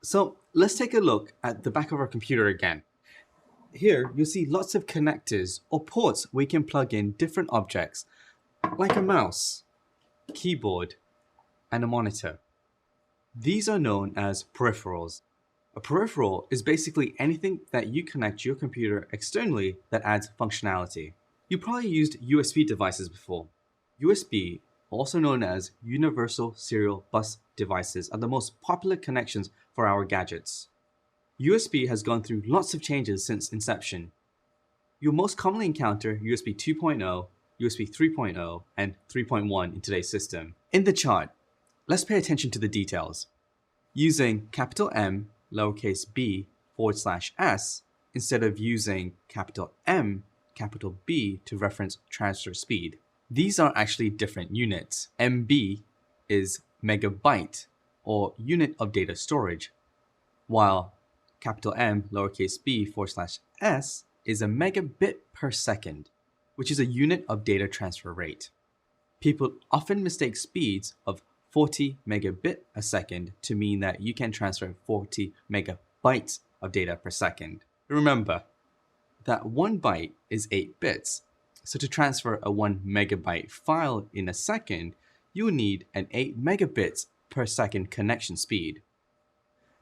So let's take a look at the back of our computer again. Here you'll see lots of connectors or ports where you can plug in different objects like a mouse, keyboard, and a monitor. These are known as peripherals. A peripheral is basically anything that you connect to your computer externally that adds functionality. You probably used USB devices before. USB, also known as Universal Serial Bus devices, are the most popular connections for our gadgets. USB has gone through lots of changes since inception. You'll most commonly encounter USB 2.0, USB 3.0, and 3.1 in today's system. In the chart, let's pay attention to the details. Using capital M, lowercase b, /s, instead of using capital M, capital B to reference transfer speed. These are actually different units. MB is megabyte, or unit of data storage, while capital M, lowercase b, /s is a megabit per second, which is a unit of data transfer rate. People often mistake speeds of 40 megabit a second to mean that you can transfer 40 megabytes of data per second. Remember that 1 byte is 8 bits, so to transfer a 1 megabyte file in a second, you'll need an 8 megabits per second connection speed.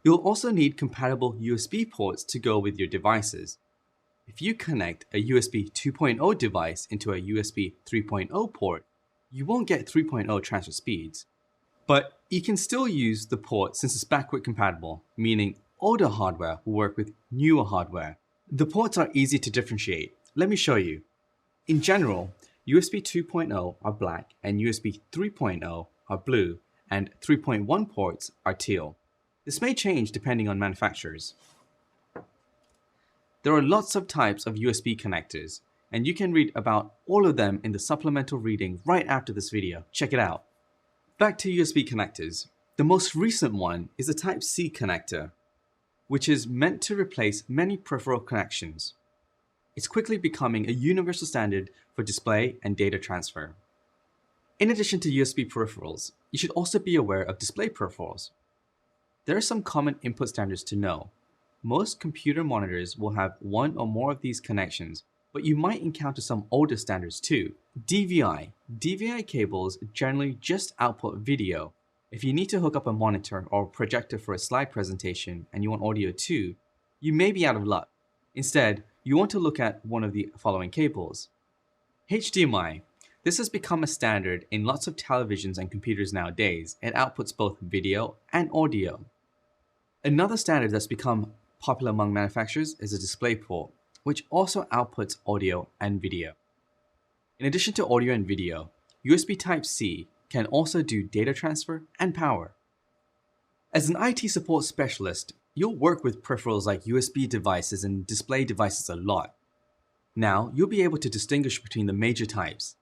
You'll also need compatible USB ports to go with your devices. If you connect a USB 2.0 device into a USB 3.0 port, you won't get 3.0 transfer speeds. But you can still use the port since it's backward compatible, meaning older hardware will work with newer hardware. The ports are easy to differentiate. Let me show you. In general, USB 2.0 are black and USB 3.0 are blue, and 3.1 ports are teal. This may change depending on manufacturers. There are lots of types of USB connectors, and you can read about all of them in the supplemental reading right after this video. Check it out. Back to USB connectors. The most recent one is a Type-C connector, which is meant to replace many peripheral connections. It's quickly becoming a universal standard for display and data transfer. In addition to USB peripherals, you should also be aware of display peripherals. There are some common input standards to know. Most computer monitors will have one or more of these connections, but you might encounter some older standards too. DVI. DVI cables generally just output video. If you need to hook up a monitor or projector for a slide presentation and you want audio too, you may be out of luck. Instead, you want to look at one of the following cables. HDMI. This has become a standard in lots of televisions and computers nowadays. It outputs both video and audio. Another standard that's become popular among manufacturers is a DisplayPort, which also outputs audio and video. In addition to audio and video, USB Type-C can also do data transfer and power. As an IT support specialist, you'll work with peripherals like USB devices and display devices a lot. Now, you'll be able to distinguish between the major types.